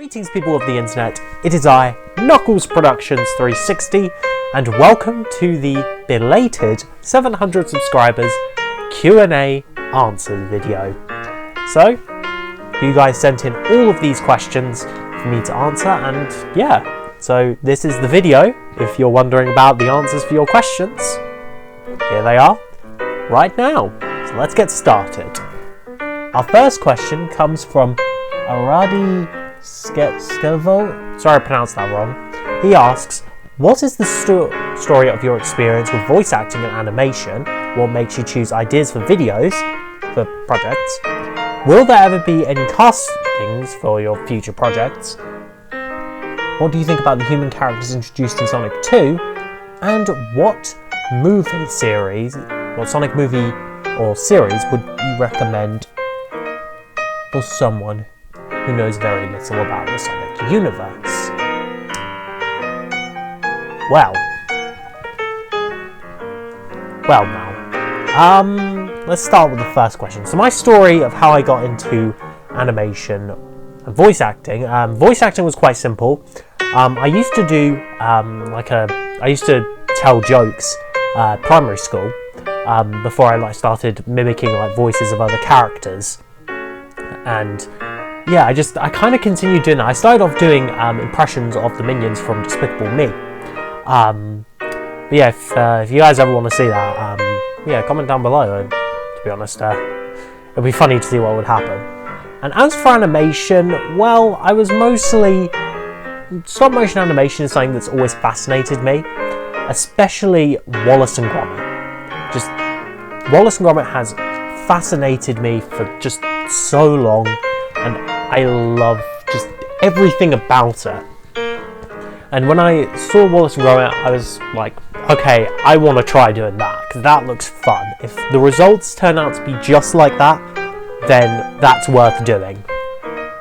Greetings people of the internet, it is I, Knuckles Productions 360, and welcome to the belated 700 subscribers Q&A answers video. So, you guys sent in all of these questions for me to answer, and yeah, so this is the video. If you're wondering about the answers for your questions, here they are, right now. So let's get started. Our first question comes from Aradi Skevo. Sorry I pronounced that wrong. He asks, what is the story of your experience with voice acting and animation? What makes you choose ideas for videos, for projects? Will there ever be any castings for your future projects? What do you think about the human characters introduced in Sonic 2? And what Sonic movie or series would you recommend for someone who knows very little about the Sonic universe? Well now. Let's start with the first question. So my story of how I got into animation and voice acting. Voice acting was quite simple. I used to do I used to tell jokes primary school before I started mimicking voices of other characters. And yeah, I kind of continued doing that. I started off doing impressions of the minions from Despicable Me. But yeah, if you guys ever want to see that, yeah, comment down below. To be honest, it'd be funny to see what would happen. And as for animation, well, I was mostly stop motion animation is something that's always fascinated me, especially Wallace and Gromit. Just Wallace and Gromit has fascinated me for just so long, and I love just everything about it. And when I saw Wallace and Gromit, I was like, okay, I want to try doing that, because that looks fun. If the results turn out to be just like that, then that's worth doing.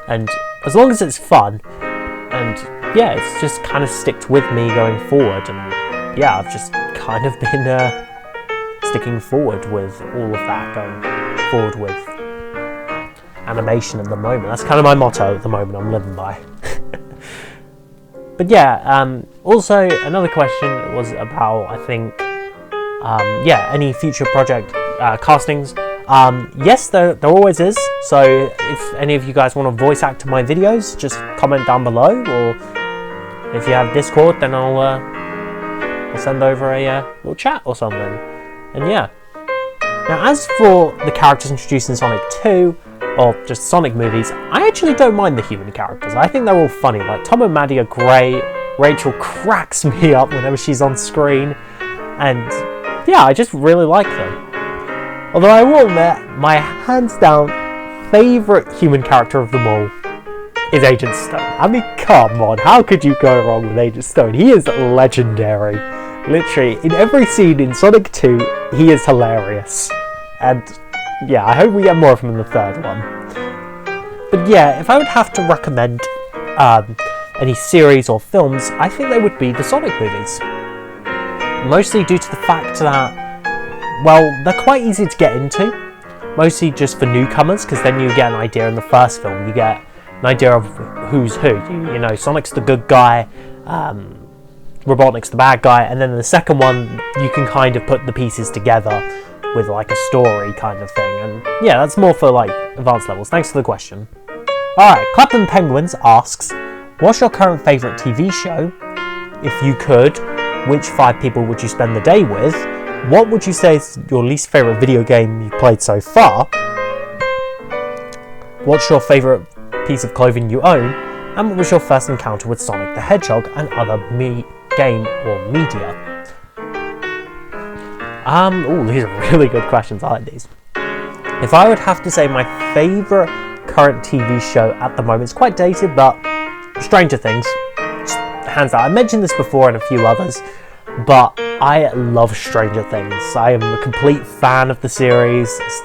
And as long as it's fun, and yeah, it's just kind of sticked with me going forward, and yeah, I've just kind of been sticking forward with all of that, going forward with animation at the moment. That's kind of my motto at the moment, I'm living by. But yeah, also another question was about, I think, yeah, any future project castings. Yes, there always is. So if any of you guys want to voice act to my videos, just comment down below, or if you have Discord, then I'll send over a little chat or something. And yeah. Now, as for the characters introduced in Sonic 2, or just Sonic movies, I actually don't mind the human characters. I think they're all funny. Like, Tom and Maddie are great. Rachel cracks me up whenever she's on screen. And yeah, I just really like them. Although I will admit, my hands down favourite human character of them all is Agent Stone. I mean, come on, how could you go wrong with Agent Stone? He is legendary. Literally, in every scene in Sonic 2, he is hilarious. And yeah, I hope we get more of him in the third one. But yeah, if I would have to recommend any series or films, I think they would be the Sonic movies. Mostly due to the fact that, well, they're quite easy to get into. Mostly just for newcomers, because then you get an idea in the first film. You get an idea of who's who. You know, Sonic's the good guy, Robotnik's the bad guy, and then in the second one, you can kind of put the pieces together with a story kind of thing. And yeah, that's more for advanced levels. Thanks for the question. Alright, Clapham Penguins asks, what's your current favourite TV show? If you could, which 5 people would you spend the day with? What would you say is your least favourite video game you've played so far? What's your favourite piece of clothing you own? And what was your first encounter with Sonic the Hedgehog and other game or media? These are really good questions. I like these. If I would have to say my favourite current TV show at the moment, it's quite dated, but Stranger Things, just hands down. I mentioned this before and a few others, but I love Stranger Things. I am a complete fan of the series. It's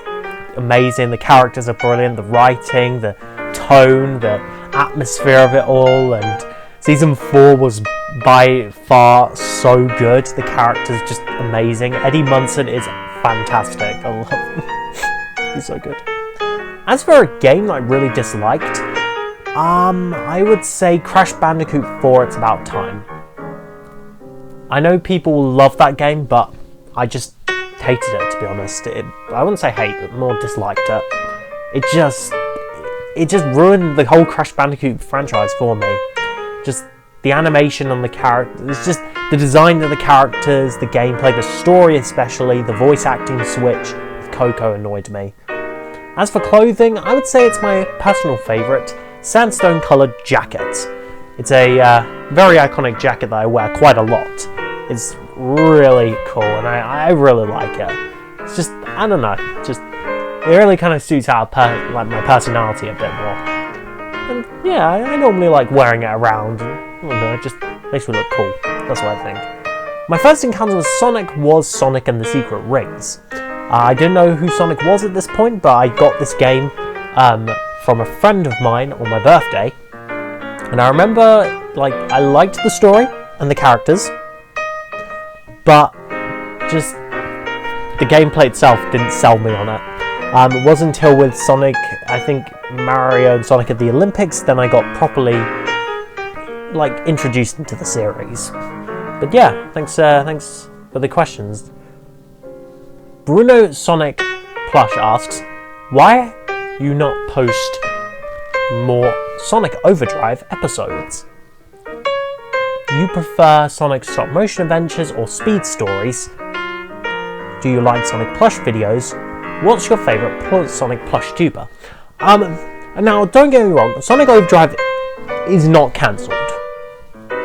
amazing. The characters are brilliant. The writing, the tone, the atmosphere of it all, and Season 4 was by far so good. The characters just amazing. Eddie Munson is fantastic. I love him. He's so good. As for a game that I really disliked, I would say Crash Bandicoot 4, It's About Time. I know people love that game, but I just hated it, to be honest. I wouldn't say hate, but more disliked it. It just ruined the whole Crash Bandicoot franchise for me. Just the animation on the characters, it's just the design of the characters, the gameplay, the story especially, the voice acting switch with Coco annoyed me. As for clothing, I would say it's my personal favourite, sandstone coloured jacket. It's a very iconic jacket that I wear quite a lot. It's really cool and I really like it. It's just, I don't know, it really kind of suits out like my personality a bit more. And yeah, I normally like wearing it around. I don't know, it just makes me look cool. That's what I think. My first encounter with Sonic was Sonic and the Secret Rings. I didn't know who Sonic was at this point, but I got this game from a friend of mine on my birthday. And I remember, like, I liked the story and the characters, but just the gameplay itself didn't sell me on it. It wasn't until with Sonic, I think Mario and Sonic at the Olympics, then I got properly like introduced into the series. But yeah, thanks for the questions. Bruno Sonic Plush asks, why you not post more Sonic Overdrive episodes? You prefer Sonic stop motion adventures or speed stories? Do you like Sonic Plush videos? What's your favourite Sonic Plush tuber? Now, don't get me wrong, Sonic Overdrive is not cancelled.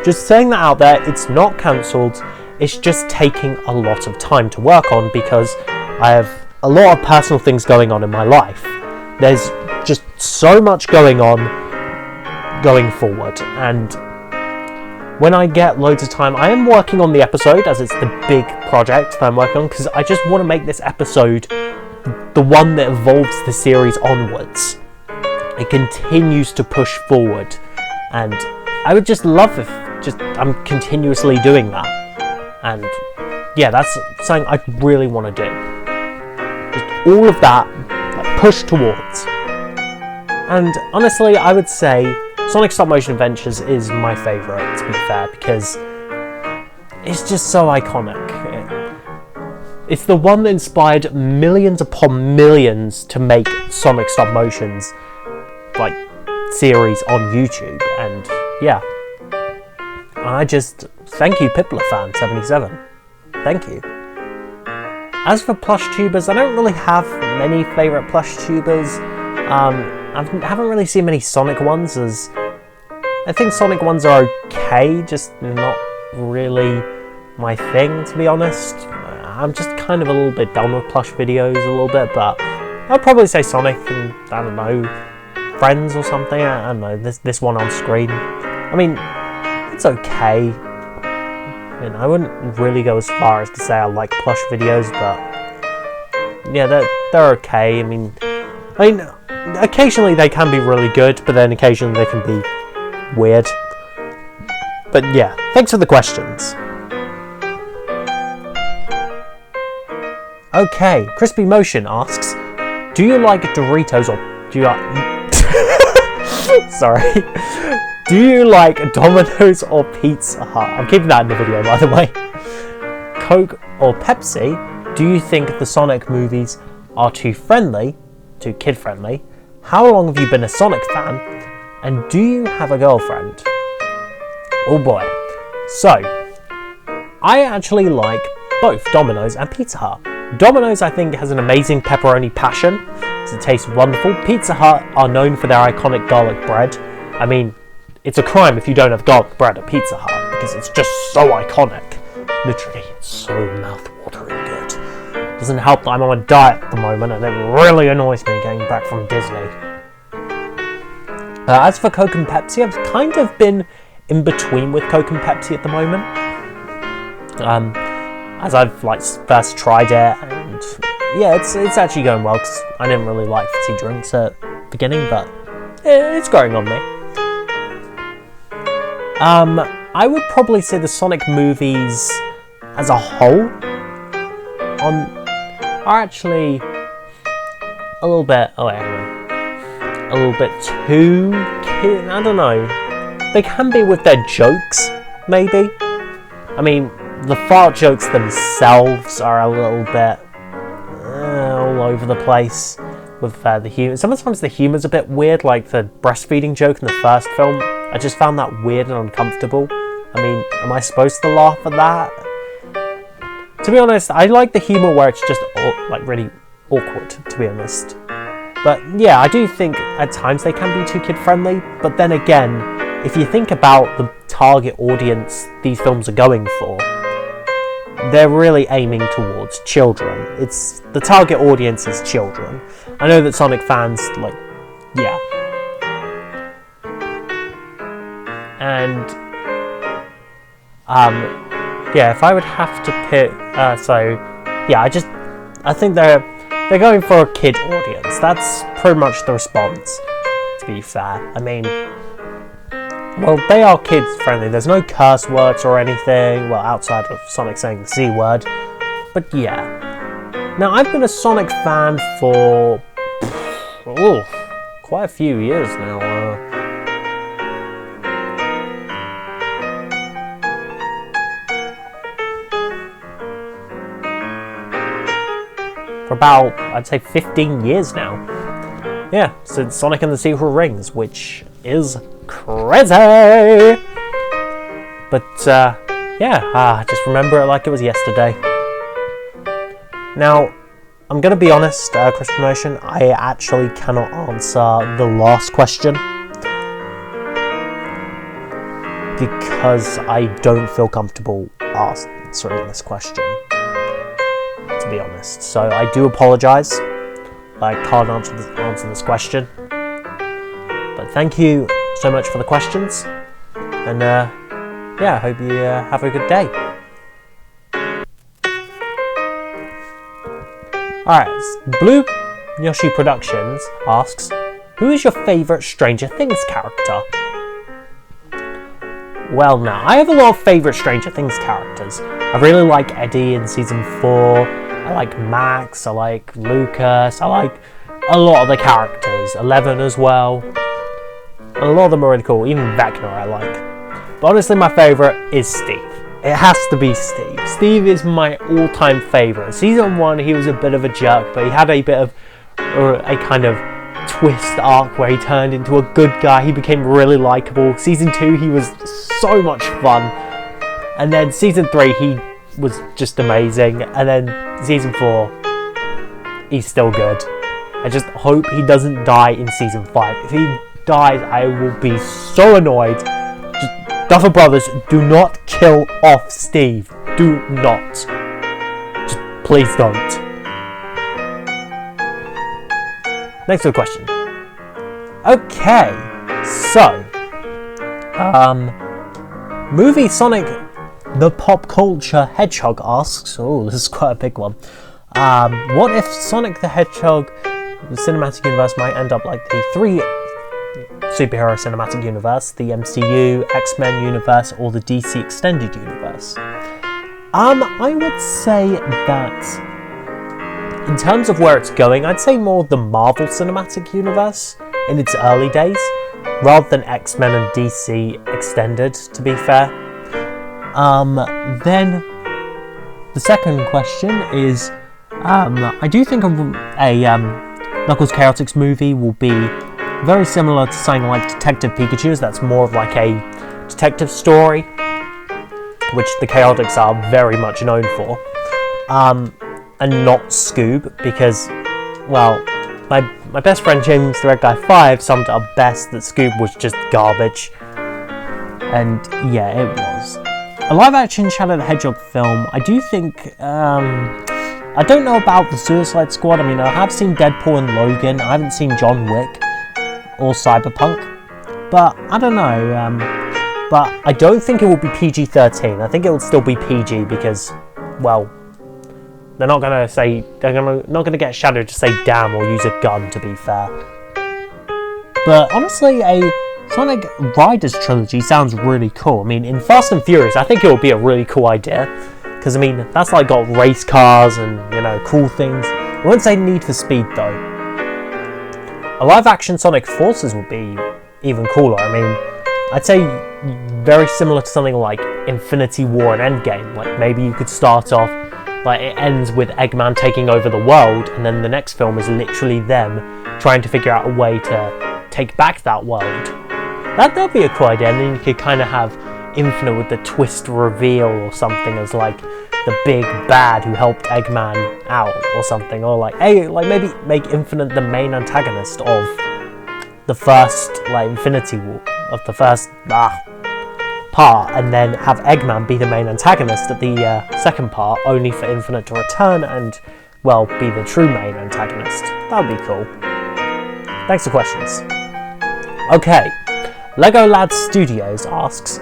Just saying that out there, it's not cancelled, it's just taking a lot of time to work on because I have a lot of personal things going on in my life. There's just so much going on going forward, and when I get loads of time, I am working on the episode as it's the big project that I'm working on because I just want to make this episode the one that evolves the series onwards. It continues to push forward, and I would just love if I'm continuously doing that. And yeah, that's something I really want to do. Just all of that, like, push towards. And honestly, I would say Sonic Stop Motion Adventures is my favourite, to be fair, because it's just so iconic. It's the one that inspired millions upon millions to make Sonic Stop Motion's like series on YouTube, and yeah, I just thank you, Pipplafan77. Thank you. As for plush tubers, I don't really have many favourite plush tubers. I haven't really seen many Sonic ones, as I think Sonic ones are okay, just not really my thing, to be honest. I'm just kind of a little bit done with plush videos a little bit, but I'd probably say Sonic and, I don't know, Friends or something. I don't know, this one on screen. I mean, it's okay. I mean, I wouldn't really go as far as to say I like plush videos, but yeah, they're okay. I mean, occasionally they can be really good, but then occasionally they can be weird. But yeah, thanks for the questions. Okay, Crispy Motion asks, do you like Doritos or do you like... Sorry. Do you like Domino's or Pizza Hut? I'm keeping that in the video, by the way. Coke or Pepsi? Do you think the Sonic movies are too kid-friendly? How long have you been a Sonic fan? And do you have a girlfriend? Oh boy. So, I actually like both Domino's and Pizza Hut. Domino's, I think, has an amazing pepperoni passion because it tastes wonderful. Pizza Hut are known for their iconic garlic bread. I mean, it's a crime if you don't have garlic bread at Pizza Hut because it's just so iconic. Literally, it's so mouth-watering good. Doesn't help that I'm on a diet at the moment and it really annoys me getting back from Disney. As for Coke and Pepsi, I've kind of been in between with Coke and Pepsi at the moment. As I've first tried it, and yeah, it's actually going well because I didn't really like fizzy drinks at the beginning, but it's growing on me. I would probably say the Sonic movies as a whole are actually a little bit too I don't know. They can be with their jokes, maybe. I mean, the fart jokes themselves are a little bit all over the place with the humour. Sometimes the humour's a bit weird, like the breastfeeding joke in the first film. I just found that weird and uncomfortable. I mean, am I supposed to laugh at that? To be honest, I like the humour where it's just like really awkward, to be honest. But yeah, I do think at times they can be too kid-friendly. But then again, if you think about the target audience these films are going for, they're really aiming towards children. It's the target audience is children. I know that Sonic fans, like, yeah. And yeah, if I would have to pick, so yeah, I think they're going for a kid audience. That's pretty much the response, to be fair. I mean, well, they are kids friendly. There's no curse words or anything, well, outside of Sonic saying the C word. But yeah. Now, I've been a Sonic fan for quite a few years now. For about, I'd say 15 years now. Yeah, since Sonic and the Secret Rings, which is crazy! But, yeah, just remember it like it was yesterday. Now, I'm gonna be honest, Chris Promotion, I actually cannot answer the last question. Because I don't feel comfortable answering this question, to be honest. So I do apologise. I can't answer this question. But thank you so much for the questions. And yeah, I hope you have a good day. Alright, Blue Yoshi Productions asks, who is your favourite Stranger Things character? Well, now, I have a lot of favourite Stranger Things characters. I really like Eddie in Season 4, I like Max, I like Lucas, I like a lot of the characters, Eleven as well. A lot of them are really cool, even Vecna I like. But honestly, my favourite is Steve. It has to be Steve. Steve is my all-time favourite. Season 1, he was a bit of a jerk, but he had a bit of a kind of twist arc where he turned into a good guy. He became really likeable. Season 2, he was so much fun. And then Season 3, he was just amazing. And then Season 4, he's still good. I just hope he doesn't die in Season 5. If he dies, I will be so annoyed. Duffer Brothers, do not kill off Steve. Do not. Just please don't. Next to the question. Okay, so movie Sonic the Pop Culture Hedgehog asks, oh, this is quite a big one. What if Sonic the Hedgehog, the cinematic universe, might end up like the 3 superhero cinematic universe, the MCU, X-Men universe, or the DC extended universe? I would say that in terms of where it's going, I'd say more the Marvel cinematic universe in its early days, rather than X-Men and DC extended, to be fair. Then the second question is, I do think a Knuckles Chaotix movie will be very similar to something like Detective Pikachu's. That's more of like a detective story, which the Chaotix are very much known for, and not Scoob, because, well, my best friend James the Red Guy 5 summed it up best that Scoob was just garbage, and yeah, it was. A live-action Shadow the Hedgehog film, I do think, I don't know about the Suicide Squad. I mean, I have seen Deadpool and Logan. I haven't seen John Wick or Cyberpunk, but I don't know. But I don't think it will be PG-13. I think it will still be PG because, well, they're not gonna get Shadow to say damn or use a gun, to be fair. But honestly, a Sonic Riders trilogy sounds really cool. I mean, in Fast and Furious, I think it would be a really cool idea. Because, I mean, that's like got race cars and, you know, cool things. I wouldn't say Need for Speed, though. A live-action Sonic Forces would be even cooler. I mean, I'd say very similar to something like Infinity War and Endgame. Like maybe you could start off, like it ends with Eggman taking over the world, and then the next film is literally them trying to figure out a way to take back that world. That'd be a cool idea, and then you could kind of have Infinite with the twist reveal or something as like the big bad who helped Eggman out or something, or like, hey, like maybe make Infinite the main antagonist of the first like Infinity War, of the first part, and then have Eggman be the main antagonist at the second part, only for Infinite to return and, well, be the true main antagonist. That would be cool. Thanks for questions. Okay, Lego Lad Studios asks,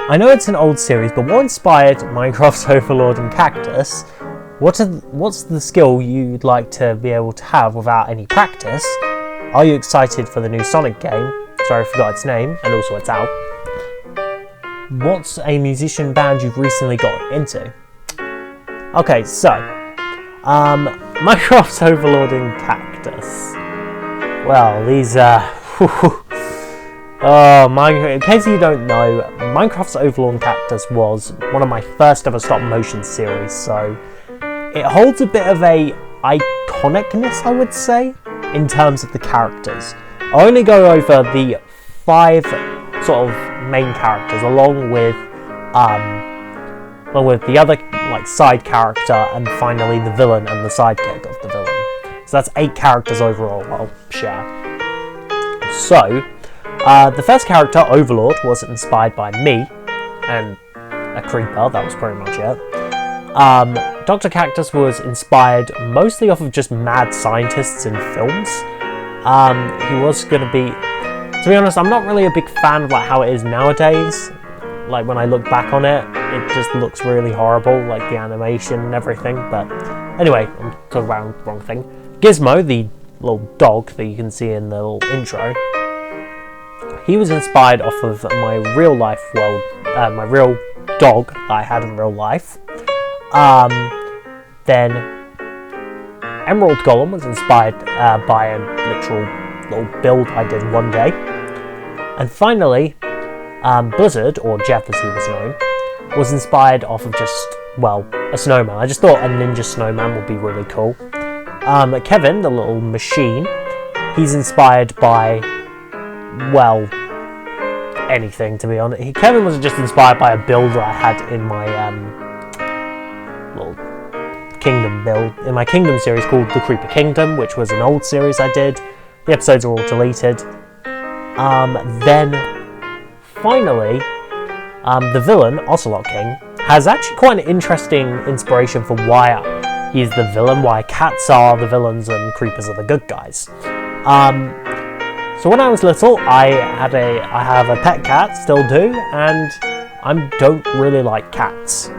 I know it's an old series, but what inspired Minecraft's Overlord and Cactus? What's the skill you'd like to be able to have without any practice? Are you excited for the new Sonic game? Sorry, I forgot its name, and also it's out. What's a musician band you've recently got into? Okay, so, Minecraft's Overlord and Cactus. Well, these, in case you don't know, Minecraft's Overlord and Cactus was one of my first ever stop motion series, so it holds a bit of a iconicness, I would say, in terms of the characters. I'll only go over the 5 sort of main characters, along with the other like side character, and finally the villain and the sidekick of the villain. So that's 8 characters overall I'll share. So, the first character, Overlord, was inspired by me and a creeper. That was pretty much it. Dr. Cactus was inspired mostly off of just mad scientists in films. He was going to be, to be honest, I'm not really a big fan of like how it is nowadays. Like when I look back on it, it just looks really horrible, like the animation and everything. But anyway, I'm talking about the wrong thing. Gizmo, the little dog that you can see in the little intro, he was inspired off of my real life world, my real dog that I had in real life. Then Emerald Golem was inspired by a literal little build I did one day. And finally, Blizzard, or Jeff as he was known, was inspired off of just, well, a snowman. I just thought a ninja snowman would be really cool. Kevin, the little machine, he's inspired by, well, anything, to be honest. Kevin was just inspired by a build that I had in my little Kingdom build, in my Kingdom series called The Creeper Kingdom, which was an old series I did. The episodes are all deleted. Then, finally, the villain, Ocelot King, has actually quite an interesting inspiration for why he's the villain, why cats are the villains and creepers are the good guys. So when I was little, I have a pet cat, still do, and I don't really like cats.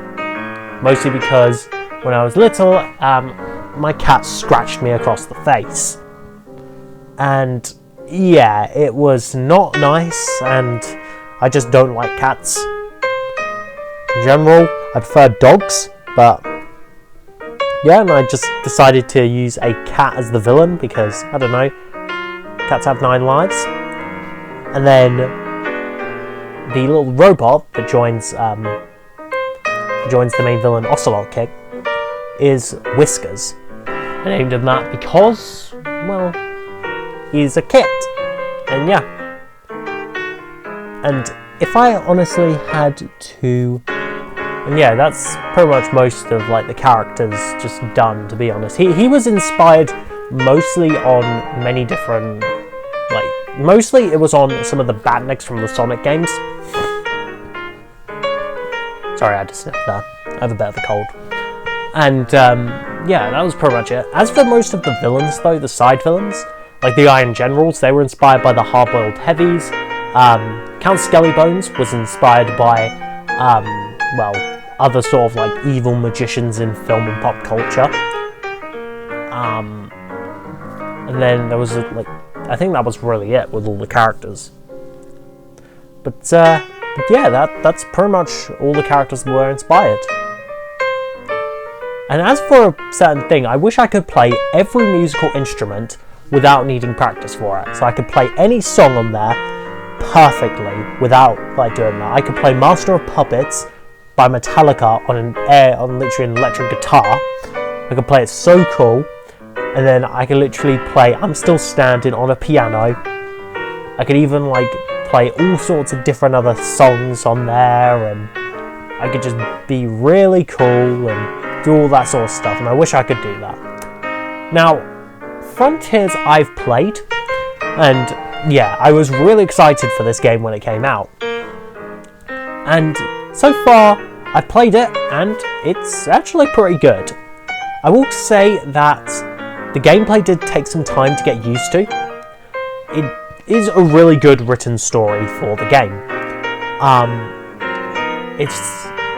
Mostly because when I was little, my cat scratched me across the face. And yeah, it was not nice, and I just don't like cats. In general, I prefer dogs, but yeah, and I just decided to use a cat as the villain because, I don't know, cats have 9 lives. And then the little robot that joins the main villain, Ocelot King, is Whiskers. I named him that because, well, he's a kit. And yeah. And if I honestly had to, and yeah, that's pretty much most of like the characters just done, to be honest. He was inspired mostly on many different, like, mostly it was on some of the Badniks from the Sonic games. Sorry, I had to sniff there. I have a bit of a cold. And yeah, that was pretty much it. As for most of the villains though, the side villains, like the Iron Generals, they were inspired by the Hard-Boiled Heavies. Count Skellybones was inspired by, well, other sort of like evil magicians in film and pop culture. And then there was like, I think that was really it with all the characters. But yeah, that's pretty much all the characters that were inspired. And as for a certain thing, I wish I could play every musical instrument without needing practice for it. So I could play any song on there perfectly without like doing that. I could play Master of Puppets by Metallica on literally an electric guitar. I could play it so cool, and then I could literally play I'm Still Standing on a piano. I could even like play all sorts of different other songs on there, and I could just be really cool and do all that sort of stuff, and I wish I could do that. Now, Frontiers I've played, and yeah, I was really excited for this game when it came out. And so far, I played it, and it's actually pretty good. I will say that the gameplay did take some time to get used to. It is a really good written story for the game.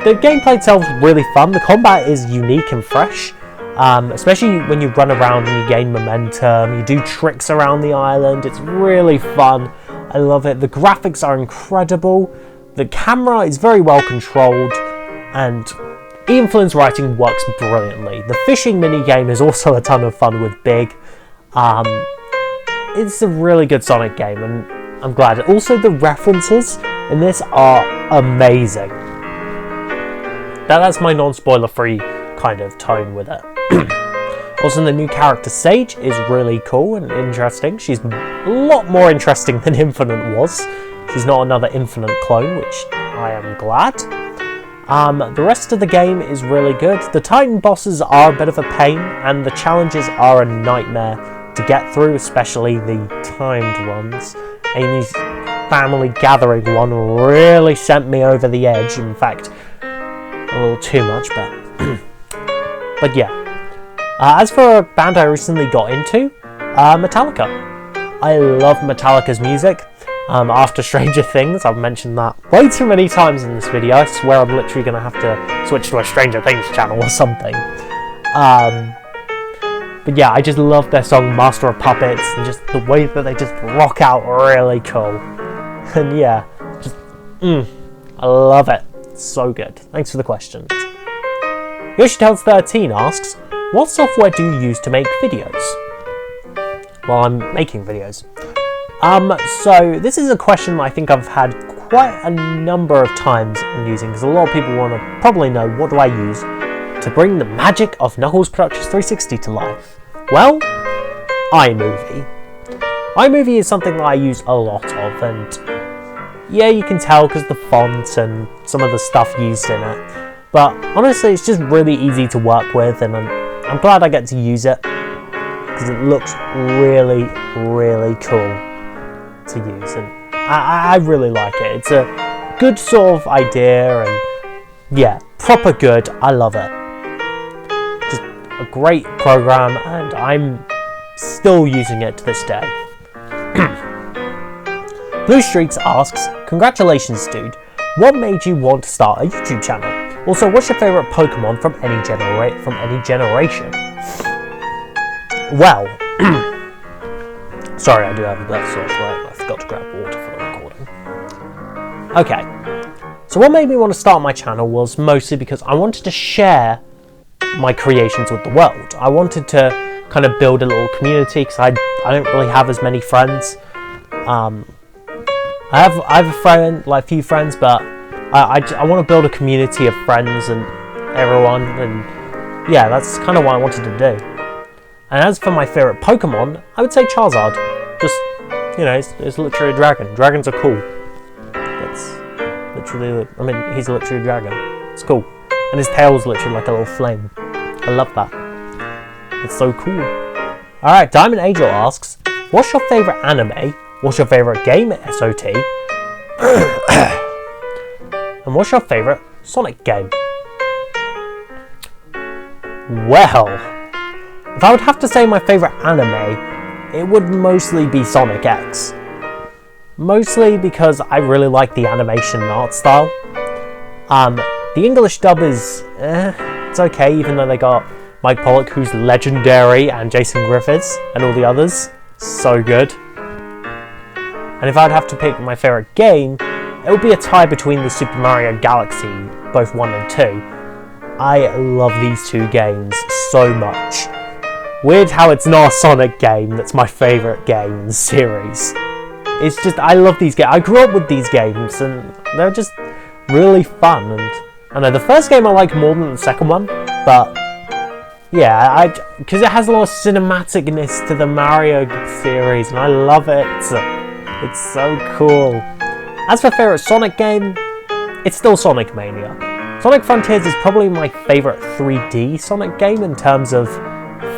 The gameplay itself is really fun. The combat is unique and fresh, especially when you run around and you gain momentum. You do tricks around the island. It's really fun. I love it. The graphics are incredible. The camera is very well controlled, and Ian Flynn's writing works brilliantly. The fishing minigame is also a ton of fun with Big. It's a really good Sonic game, and I'm glad. Also, the references in this are amazing. That's my non-spoiler free kind of tone with it. Also, the new character Sage is really cool and interesting. She's a lot more interesting than Infinite was. She's not another Infinite clone, which I am glad. The rest of the game is really good. The Titan bosses are a bit of a pain, and the challenges are a nightmare to get through, especially the timed ones. Amy's family gathering one really sent me over the edge. In fact, a little too much, but yeah. As for a band I recently got into, Metallica. I love Metallica's music. After Stranger Things, I've mentioned that way too many times in this video. I swear I'm literally going to have to switch to a Stranger Things channel or something. But yeah, I just love their song Master of Puppets, and just the way that they just rock out really cool. And yeah, just, I love it. It's so good. Thanks for the questions. YoshiTales13 asks, what software do you use to make videos? Well, I'm making videos. So this is a question I think I've had quite a number of times in using, because a lot of people want to probably know, what do I use to bring the magic of Knuckles Productions 360 to life? Well, iMovie. iMovie is something that I use a lot of, and yeah, you can tell because the font and some of the stuff used in it. But honestly, it's just really easy to work with, and I'm glad I get to use it because it looks really, really cool to use, and I really like it. It's a good sort of idea, and yeah, proper good. I love it. Just a great program, and I'm still using it to this day. Blue Streaks asks, congratulations dude, what made you want to start a YouTube channel? Also, what's your favourite Pokemon from any generation? Well, sorry, I do have a bit of sore throat. I forgot to grab water for the recording. Okay, so what made me want to start my channel was mostly because I wanted to share my creations with the world. I wanted to kind of build a little community, because I don't really have as many friends. I have a few friends, but I want to build a community of friends and everyone, and yeah, that's kind of what I wanted to do. And as for my favourite Pokemon, I would say Charizard. Just, you know, it's literally a dragon. Dragons are cool. It's literally, I mean, he's literally a dragon. It's cool. And his tail is literally like a little flame. I love that. It's so cool. Alright, Diamond Angel asks, what's your favourite anime? What's your favourite game, SOT? And what's your favourite Sonic game? Well, if I would have to say my favourite anime, it would mostly be Sonic X. Mostly because I really like the animation and art style. The English dub is, it's okay, even though they got Mike Pollock, who's legendary, and Jason Griffiths, and all the others. So good. And if I'd have to pick my favourite game, it would be a tie between the Super Mario Galaxy, both 1 and 2. I love these two games so much. weird how it's not a Sonic game that's my favourite game in the series. It's just, I love these games. I grew up with these games and they're just really fun. And I know the first game I like more than the second one, but yeah, because it has a lot of cinematicness to the Mario series and I love it. It's so cool. As for favourite Sonic game, it's still Sonic Mania. Sonic Frontiers is probably my favourite 3D Sonic game in terms of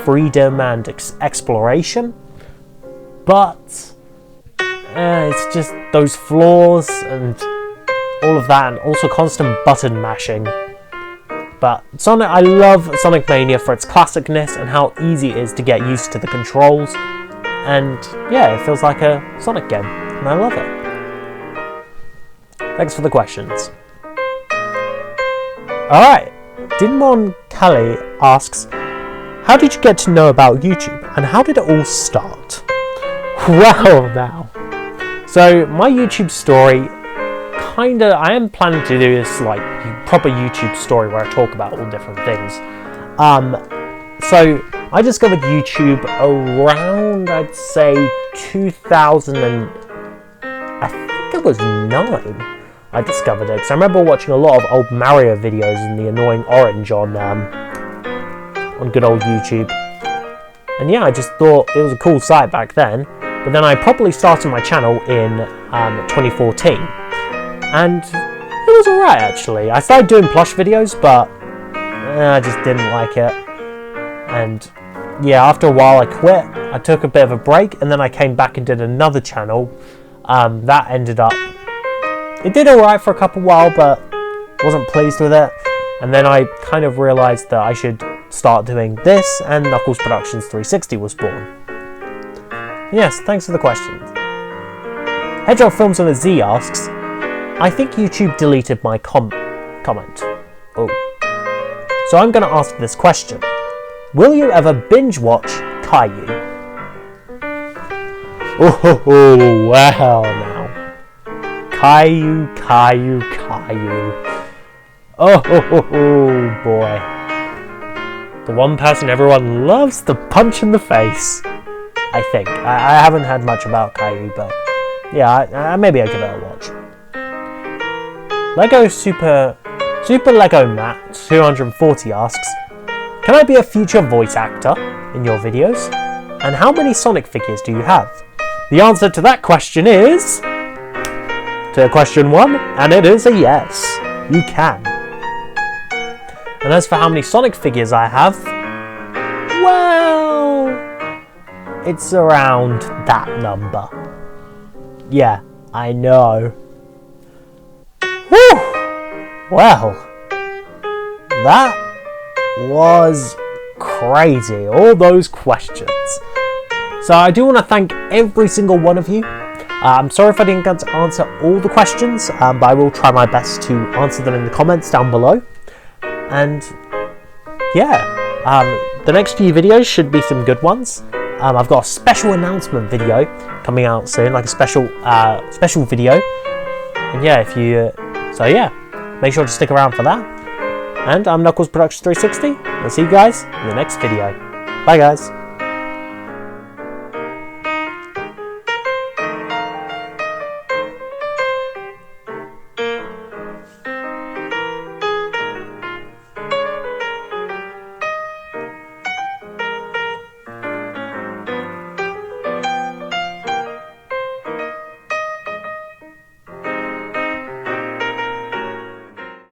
freedom and exploration, but it's just those flaws and all of that, and also constant button mashing. But I love Sonic Mania for its classicness and how easy it is to get used to the controls, and yeah, it feels like a Sonic game, and I love it. Thanks for the questions. Alright, Dinmon Kali asks, how did you get to know about YouTube and how did it all start? Well now, so my YouTube story, I am planning to do this like proper YouTube story where I talk about all different things. So I discovered YouTube around, I'd say 2000 and I think it was 9. I discovered it because I remember watching a lot of old Mario videos in the annoying orange on good old YouTube. And yeah, I just thought it was a cool site back then. But then I properly started my channel in 2014. And it was alright actually. I started doing plush videos, but I just didn't like it. And yeah, after a while I quit. I took a bit of a break and then I came back and did another channel. That ended up... It did alright for a couple while, but wasn't pleased with it. And then I kind of realised that I should start doing this, and Knuckles Productions 360 was born. Yes, thanks for the question. Hedgehog Films on a Z asks, I think YouTube deleted my comment. Oh. So I'm going to ask this question. Will you ever binge watch Caillou? Oh, wow now. Caillou. Oh, boy. The one person everyone loves to punch in the face. I think. I haven't heard much about Caillou, but yeah, maybe I'll give it a watch. Lego Super Lego Matt 240 asks, can I be a future voice actor in your videos? And how many Sonic figures do you have? The answer to that question is... to question 1, and it is a yes. You can. And as for how many Sonic figures I have, well, it's around that number. Yeah, I know. Whew! Well, that was crazy, all those questions. So I do want to thank every single one of you. I'm sorry if I didn't get to answer all the questions, but I will try my best to answer them in the comments down below. And yeah, the next few videos should be some good ones. I've got a special announcement video coming out soon, like a special video. And yeah, so yeah, make sure to stick around for that. And I'm Knuckles Productions 360. I'll see you guys in the next video. Bye guys.